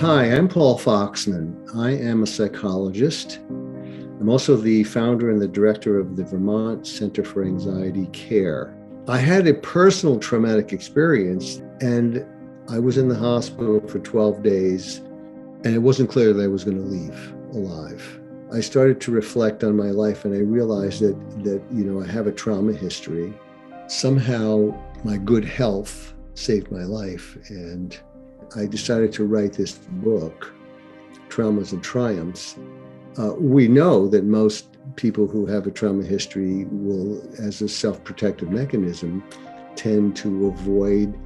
Hi, I'm Paul Foxman. I am a psychologist. I'm also the founder and the director of the Vermont Center for Anxiety Care. I had a personal traumatic experience, and I was in the hospital for 12 days, and it wasn't clear that I was going to leave alive. I started to reflect on my life, and I realized that I have a trauma history. Somehow, my good health saved my life, and I decided to write this book, Traumas and Triumphs. We know that most people who have a trauma history will, as a self-protective mechanism, tend to avoid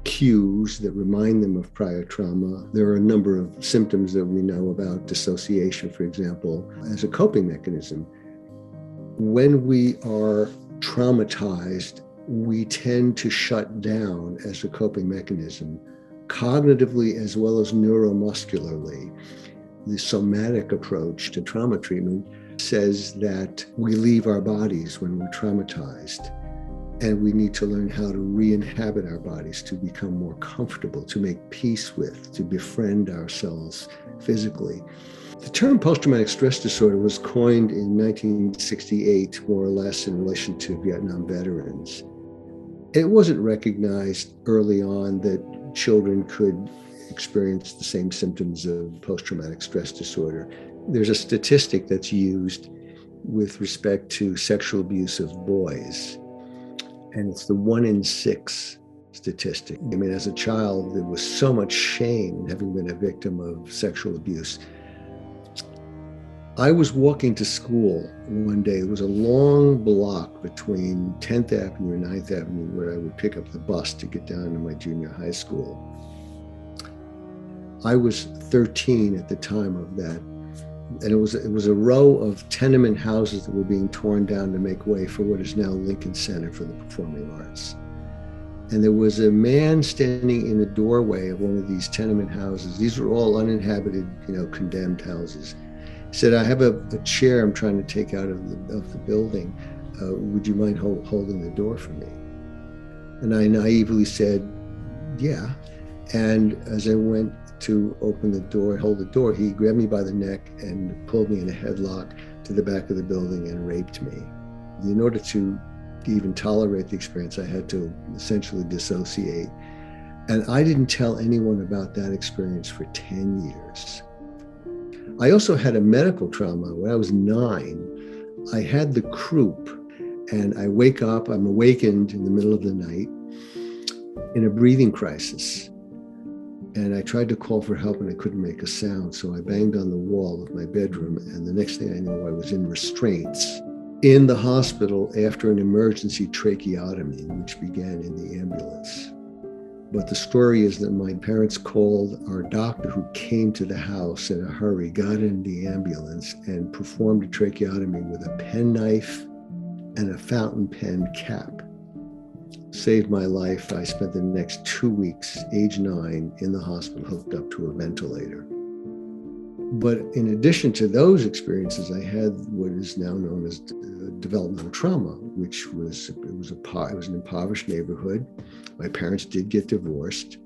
cues that remind them of prior trauma. There are a number of symptoms that we know about, dissociation, for example, as a coping mechanism. When we are traumatized, we tend to shut down as a coping mechanism, cognitively as well as neuromuscularly. The somatic approach to trauma treatment says that we leave our bodies when we're traumatized, and we need to learn how to re-inhabit our bodies, to become more comfortable, to make peace with, to befriend ourselves physically. The term post-traumatic stress disorder was coined in 1968, more or less, in relation to Vietnam veterans. It wasn't recognized early on that children could experience the same symptoms of post-traumatic stress disorder. There's a statistic that's used with respect to sexual abuse of boys, and it's the 1 in 6 statistic. I mean, as a child, there was so much shame in having been a victim of sexual abuse. I was walking to school one day. It was a long block between 10th Avenue and 9th Avenue where I would pick up the bus to get down to my junior high school. I was 13 at the time of that, and it was a row of tenement houses that were being torn down to make way for what is now Lincoln Center for the Performing Arts. And there was a man standing in the doorway of one of these tenement houses. These were all uninhabited, condemned houses. He said, "I have a chair I'm trying to take out of the building. Would you mind holding the door for me?" And I naively said, "Yeah." And as I went to open the door, hold the door, he grabbed me by the neck and pulled me in a headlock to the back of the building and raped me. In order to even tolerate the experience, I had to essentially dissociate. And I didn't tell anyone about that experience for 10 years. I also had a medical trauma. When I was 9, I had the croup, and I wake up, I'm awakened in the middle of the night in a breathing crisis. And I tried to call for help and I couldn't make a sound. So I banged on the wall of my bedroom, and the next thing I know, I was in restraints in the hospital after an emergency tracheotomy, which began in the ambulance. But the story is that my parents called our doctor, who came to the house in a hurry, got in the ambulance and performed a tracheotomy with a penknife and a fountain pen cap. Saved my life. I spent the next 2 weeks, age 9, in the hospital, hooked up to a ventilator. But in addition to those experiences, I had what is now known as developmental trauma, which was an impoverished neighborhood. My parents did get divorced.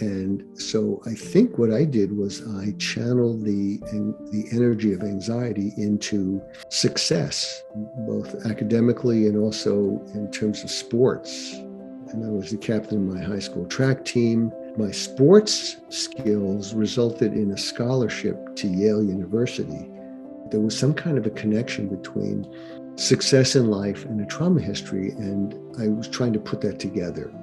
And so I think what I did was I channeled the energy of anxiety into success, both academically and also in terms of sports. And I was the captain of my high school track team. My sports skills resulted in a scholarship to Yale University. There was some kind of a connection between success in life and a trauma history, and I was trying to put that together.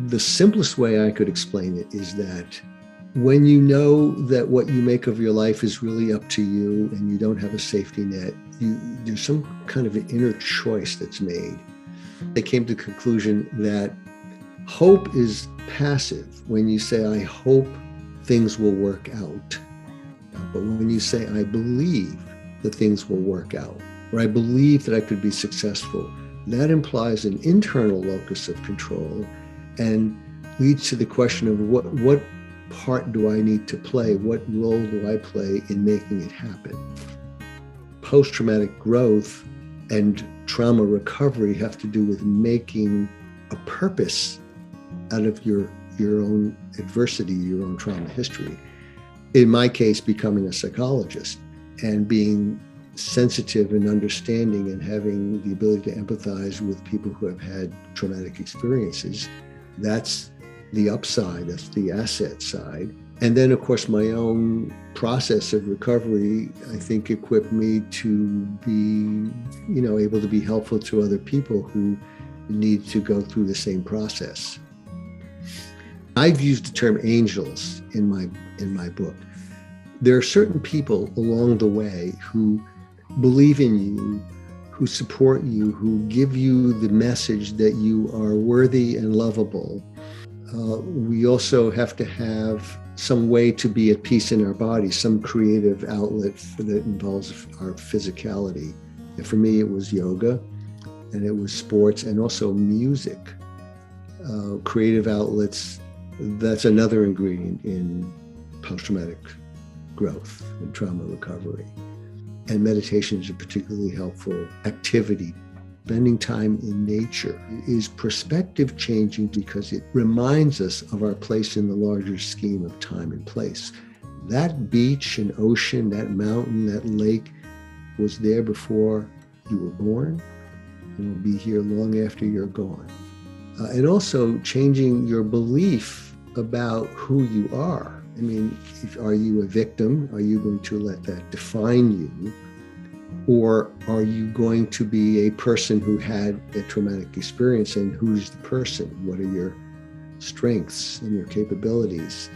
The simplest way I could explain it is that when you know that what you make of your life is really up to you and you don't have a safety net, there's some kind of an inner choice that's made. I came to the conclusion that hope is passive. When you say, "I hope things will work out," but when you say, "I believe that things will work out," or "I believe that I could be successful," that implies an internal locus of control and leads to the question of what part do I need to play? What role do I play in making it happen? Post-traumatic growth and trauma recovery have to do with making a purpose out of your own adversity, your own trauma history. in my case, becoming a psychologist and being sensitive and understanding and having the ability to empathize with people who have had traumatic experiences. That's the upside, that's the asset side. And then, of course, my own process of recovery, I think, equipped me to be, able to be helpful to other people who need to go through the same process. I've used the term angels in my book. There are certain people along the way who believe in you, who support you, who give you the message that you are worthy and lovable. We also have to have some way to be at peace in our bodies, some creative outlet that involves our physicality. And for me, it was yoga, and it was sports, and also music. Creative outlets, that's another ingredient in post-traumatic growth and trauma recovery. And meditation is a particularly helpful activity. Spending time in nature is perspective changing because it reminds us of our place in the larger scheme of time and place. That beach and ocean, that mountain, that lake was there before you were born and will be here long after you're gone. And also changing your belief about who you are. I mean, are you a victim? Are you going to let that define you? Or are you going to be a person who had a traumatic experience, and who's the person? What are your strengths and your capabilities?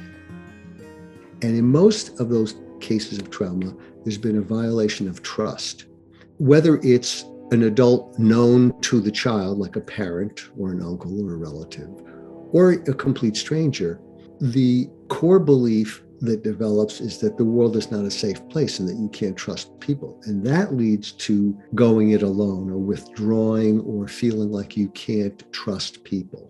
And in most of those cases of trauma, there's been a violation of trust. Whether it's an adult known to the child, like a parent or an uncle or a relative, or a complete stranger, the core belief that develops is that the world is not a safe place and that you can't trust people. And that leads to going it alone or withdrawing or feeling like you can't trust people.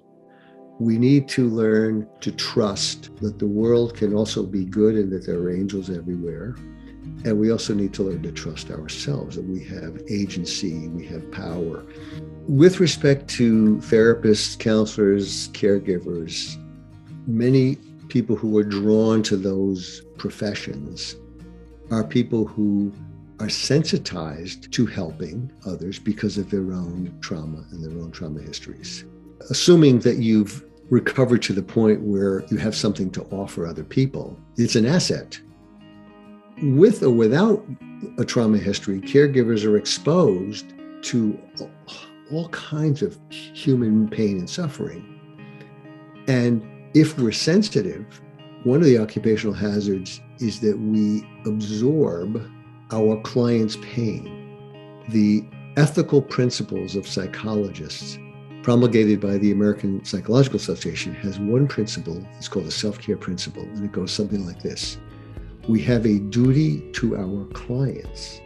We need to learn to trust that the world can also be good and that there are angels everywhere. And we also need to learn to trust ourselves, that we have agency, we have power. With respect to therapists, counselors, caregivers, many people who are drawn to those professions are people who are sensitized to helping others because of their own trauma and their own trauma histories. Assuming that you've recovered to the point where you have something to offer other people, it's an asset. With or without a trauma history, caregivers are exposed to all kinds of human pain and suffering. And if we're sensitive, one of the occupational hazards is that we absorb our client's pain. The ethical principles of psychologists promulgated by the American Psychological Association has one principle. It's called the self-care principle, and it goes something like this. We have a duty to our clients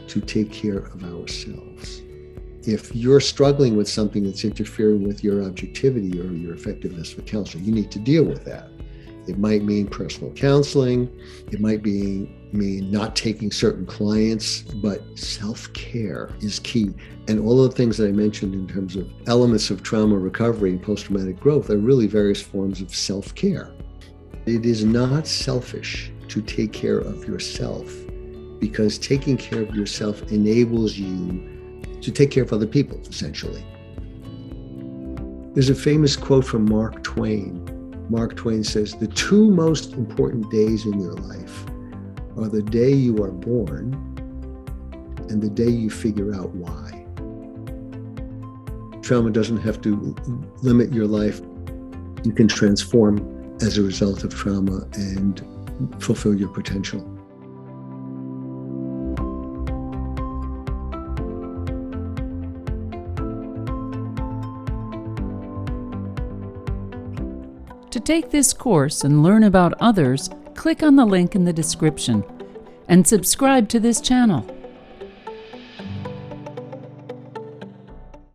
to take care of ourselves. If you're struggling with something that's interfering with your objectivity or your effectiveness for counseling, you need to deal with that. It might mean personal counseling. It might mean not taking certain clients, but self-care is key. And all of the things that I mentioned in terms of elements of trauma recovery and post-traumatic growth are really various forms of self-care. It is not selfish to take care of yourself, because taking care of yourself enables you to take care of other people, essentially. There's a famous quote from Mark Twain. Mark Twain says, "The two most important days in your life are the day you are born and the day you figure out why." Trauma doesn't have to limit your life. You can transform as a result of trauma and fulfill your potential. To take this course and learn about others, click on the link in the description and subscribe to this channel.